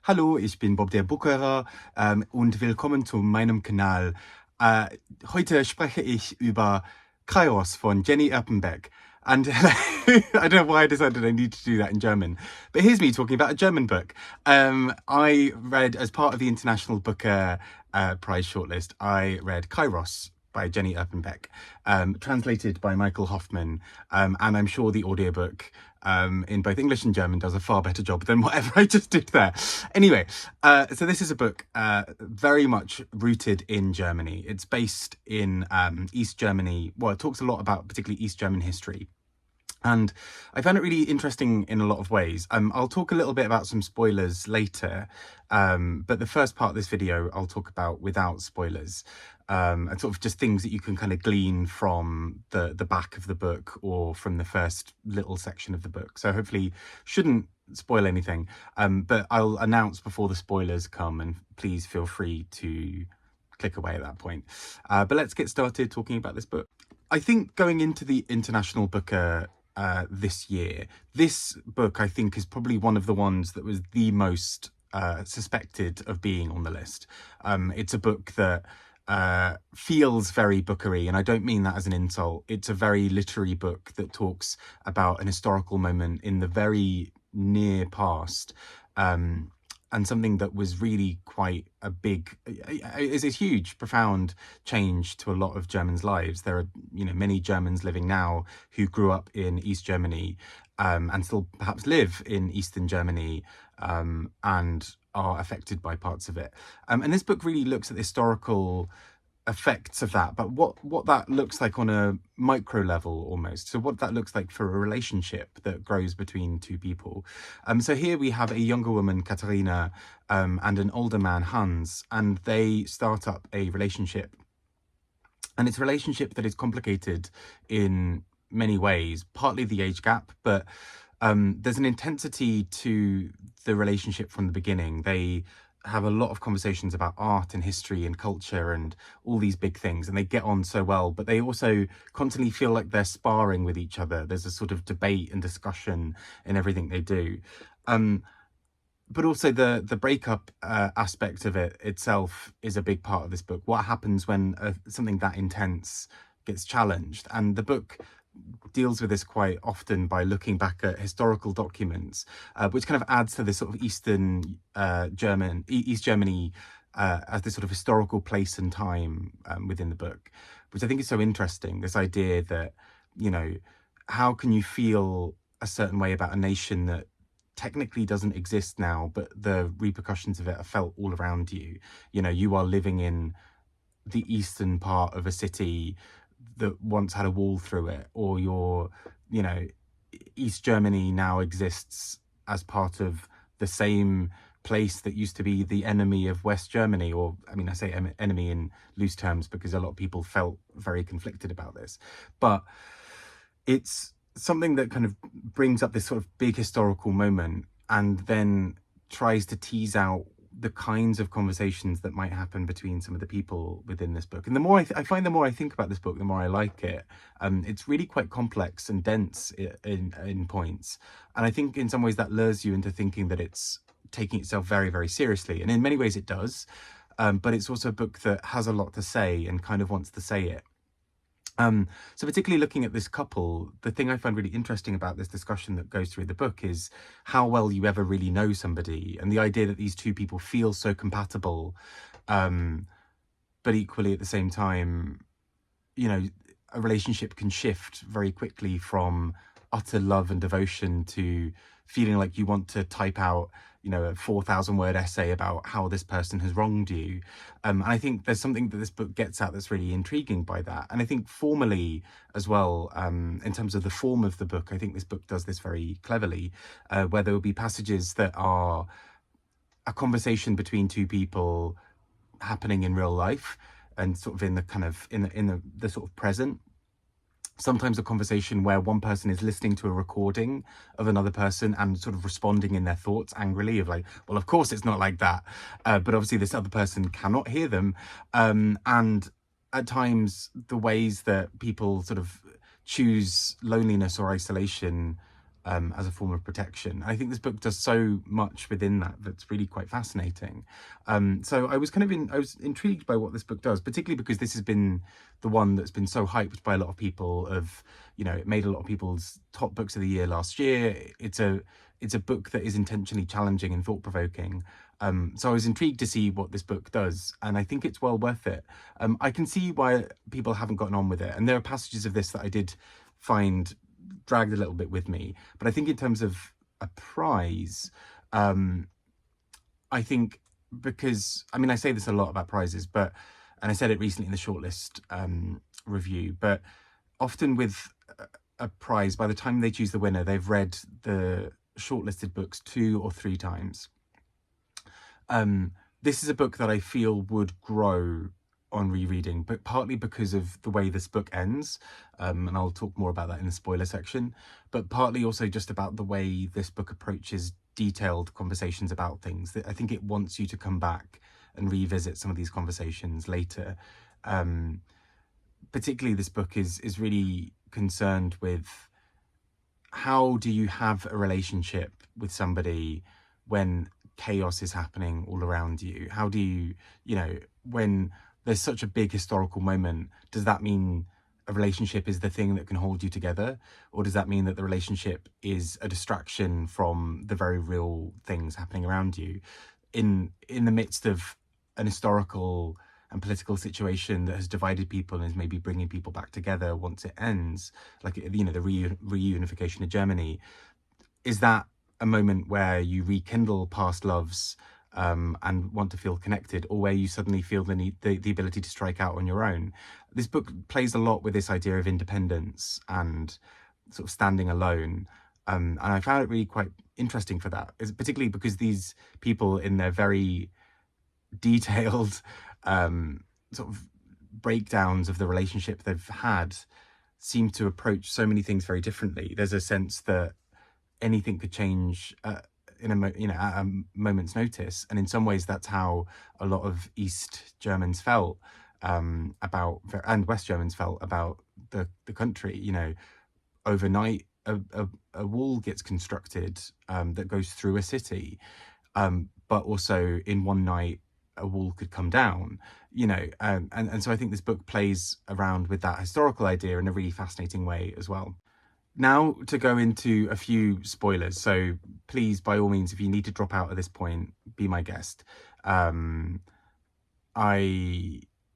Hallo, ich bin Bob der Buckerer und willkommen zu meinem Kanal. Heute spreche ich über Kairos von Jenny Erpenbeck. And I don't know why I decided I need to do that in German, but here's me talking about a German book. I read, as part of the International Booker Prize shortlist, I read Kairos by Jenny Erpenbeck, translated by Michael Hofmann, and I'm sure the audiobook in both English and German does a far better job than whatever I just did there. Anyway, so this is a book very much rooted in Germany. It's based in East Germany. Well, it talks a lot about particularly East German history. And I found it really interesting in a lot of ways. I'll talk a little bit about some spoilers later, but the first part of this video I'll talk about without spoilers, and sort of just things that you can kind of glean from the back of the book or from the first little section of the book. So hopefully shouldn't spoil anything, but I'll announce before the spoilers come, and please feel free to click away at that point. But let's get started talking about this book. I think going into the International Booker this year, this book I think is probably one of the ones that was the most suspected of being on the list. It's a book that feels very bookery, and I don't mean that as an insult. It's a very literary book that talks about an historical moment in the very near past, and something that was really quite a big, is a huge, profound change to a lot of Germans' lives. There are, many Germans living now who grew up in East Germany, and still perhaps live in Eastern Germany, and are affected by parts of it. And this book really looks at the historical effects of that, but what that looks like on a micro level almost. So what that looks like for a relationship that grows between two people. So here we have a younger woman, Katharina, and an older man, Hans, and they start up a relationship. And it's a relationship that is complicated in many ways, partly the age gap, but there's an intensity to the relationship from the beginning. They have a lot of conversations about art and history and culture and all these big things, and they get on so well, but they also constantly feel like they're sparring with each other. There's a sort of debate and discussion in everything they do. But also the breakup aspect of it itself is a big part of this book. What happens when something that intense gets challenged? And the book deals with this quite often by looking back at historical documents, which kind of adds to this sort of East Germany as this sort of historical place and time within the book, which I think is so interesting. This idea that, how can you feel a certain way about a nation that technically doesn't exist now, but the repercussions of it are felt all around you. You are living in the eastern part of a city that once had a wall through it, or East Germany now exists as part of the same place that used to be the enemy of West Germany, or I say enemy in loose terms because a lot of people felt very conflicted about this, but it's something that kind of brings up this sort of big historical moment and then tries to tease out the kinds of conversations that might happen between some of the people within this book. And the more I find, the more I think about this book, the more I like it. It's really quite complex and dense in points. And I think in some ways that lures you into thinking that it's taking itself very, very seriously. And in many ways it does. But it's also a book that has a lot to say and kind of wants to say it. So particularly looking at this couple, the thing I find really interesting about this discussion that goes through the book is how well you ever really know somebody, and the idea that these two people feel so compatible, but equally at the same time, a relationship can shift very quickly from utter love and devotion to feeling like you want to type out a 4,000 word essay about how this person has wronged you. And I think there's something that this book gets at that's really intriguing by that. And I think formally as well, in terms of the form of the book, I think this book does this very cleverly, where there will be passages that are a conversation between two people happening in real life and sort of in the kind of in the sort of present. Sometimes a conversation where one person is listening to a recording of another person and sort of responding in their thoughts angrily of like, well, of course it's not like that. But obviously this other person cannot hear them. And at times the ways that people sort of choose loneliness or isolation as a form of protection. I think this book does so much within that that's really quite fascinating. So I was I was intrigued by what this book does, particularly because this has been the one that's been so hyped by a lot of people. It made a lot of people's top books of the year last year. It's a book that is intentionally challenging and thought-provoking. So I was intrigued to see what this book does, and I think it's well worth it. I can see why people haven't gotten on with it, and there are passages of this that I did find dragged a little bit with me. But I think in terms of a prize, I think because, I mean, I say this a lot about prizes, and I said it recently in the Shortlist review, but often with a prize, by the time they choose the winner, they've read the shortlisted books 2 or 3 times. This is a book that I feel would grow on rereading, but partly because of the way this book ends, and I'll talk more about that in the spoiler section, but partly also just about the way this book approaches detailed conversations about things. That I think it wants you to come back and revisit some of these conversations later. Particularly this book is really concerned with how do you have a relationship with somebody when chaos is happening all around you? How do you, when there's such a big historical moment, does that mean a relationship is the thing that can hold you together? Or does that mean that the relationship is a distraction from the very real things happening around you? In the midst of an historical and political situation that has divided people and is maybe bringing people back together once it ends, like, the reunification of Germany, is that a moment where you rekindle past loves and want to feel connected, or where you suddenly feel the need, the ability to strike out on your own? This book plays a lot with this idea of independence and sort of standing alone. And I found it really quite interesting for that, particularly because these people, in their very detailed sort of breakdowns of the relationship they've had, seem to approach so many things very differently. There's a sense that anything could change at a moment's notice, and in some ways that's how a lot of East Germans felt about, and West Germans felt about the country. Overnight a wall gets constructed that goes through a city, but also in one night a wall could come down, and so I think this book plays around with that historical idea in a really fascinating way as well. Now to go into a few spoilers, so please, by all means, if you need to drop out at this point, be my guest. I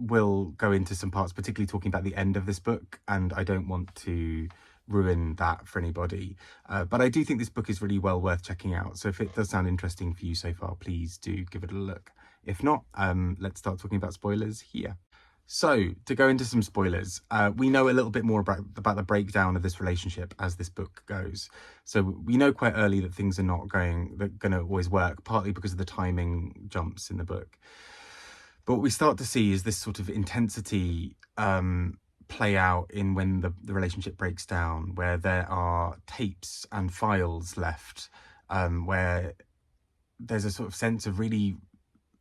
will go into some parts, particularly talking about the end of this book, and I don't want to ruin that for anybody. But I do think this book is really well worth checking out. So if it does sound interesting for you so far, please do give it a look. If not, let's start talking about spoilers here. So, to go into some spoilers, we know a little bit more about the breakdown of this relationship as this book goes. So we know quite early that things are not going to always work, partly because of the timing jumps in the book. But what we start to see is this sort of intensity play out in when the relationship breaks down, where there are tapes and files left, where there's a sort of sense of really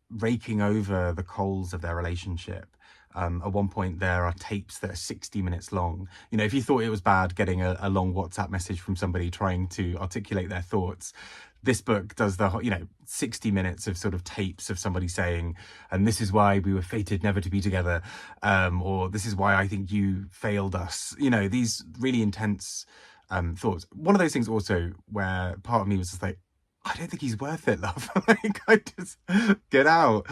raking over the coals of their relationship. At one point there are tapes that are 60 minutes long. If you thought it was bad getting a long WhatsApp message from somebody trying to articulate their thoughts, this book does 60 minutes of sort of tapes of somebody saying, and this is why we were fated never to be together, or this is why I think you failed us. These really intense thoughts. One of those things also where part of me was just like, I don't think he's worth it, love. I just get out.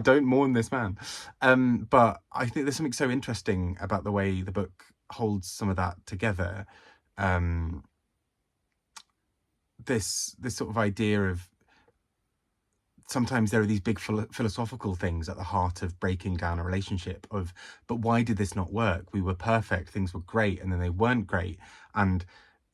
Don't mourn this man. But I think there's something so interesting about the way the book holds some of that together. This sort of idea of sometimes there are these big philosophical things at the heart of breaking down a relationship but why did this not work? We were perfect, things were great, and then they weren't great. And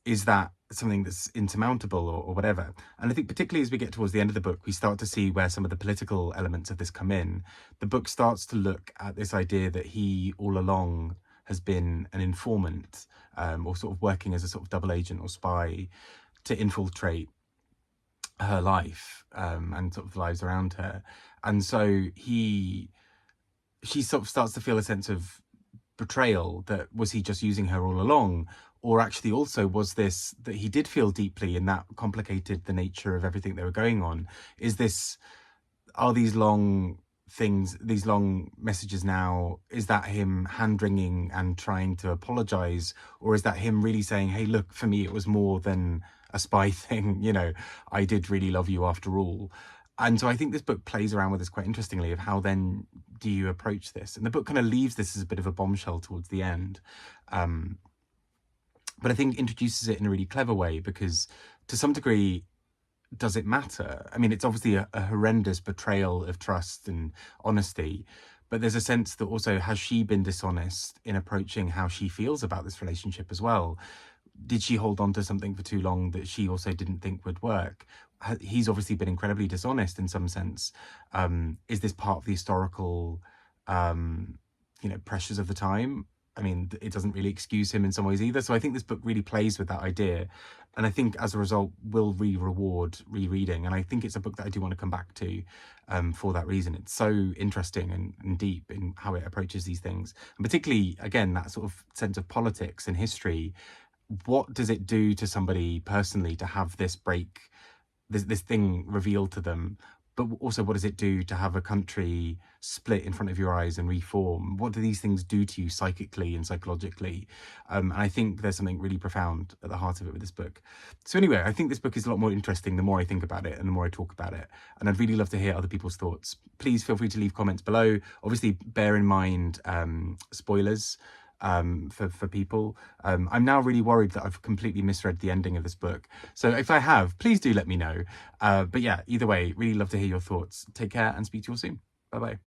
is that something that's insurmountable or whatever? And I think particularly as we get towards the end of the book, we start to see where some of the political elements of this come in. The book starts to look at this idea that he all along has been an informant, or sort of working as a sort of double agent or spy to infiltrate her life and sort of the lives around her. And so she sort of starts to feel a sense of betrayal, that was he just using her all along, or actually also was this that he did feel deeply and that complicated the nature of everything they were going on? Are these long things, these long messages now, is that him hand-wringing and trying to apologize? Or is that him really saying, hey, look, for me, it was more than a spy thing, I did really love you after all. And so I think this book plays around with this quite interestingly of how then do you approach this? And the book kind of leaves this as a bit of a bombshell towards the end. But I think introduces it in a really clever way because to some degree, does it matter? I mean, it's obviously a horrendous betrayal of trust and honesty, but there's a sense that also, has she been dishonest in approaching how she feels about this relationship as well? Did she hold on to something for too long that she also didn't think would work? He's obviously been incredibly dishonest in some sense. Is this part of the historical, pressures of the time? I mean, it doesn't really excuse him in some ways either. So I think this book really plays with that idea. And I think as a result, will reward rereading. And I think it's a book that I do want to come back to for that reason. It's so interesting and deep in how it approaches these things. And particularly, again, that sort of sense of politics and history. What does it do to somebody personally to have this this thing revealed to them? But also, what does it do to have a country split in front of your eyes and reform? What do these things do to you psychically and psychologically? And I think there's something really profound at the heart of it with this book. So anyway, I think this book is a lot more interesting the more I think about it and the more I talk about it. And I'd really love to hear other people's thoughts. Please feel free to leave comments below. Obviously, bear in mind spoilers for people. I'm now really worried that I've completely misread the ending of this book. So if I have, please do let me know. But yeah, either way, really love to hear your thoughts. Take care and speak to you all soon. Bye-bye.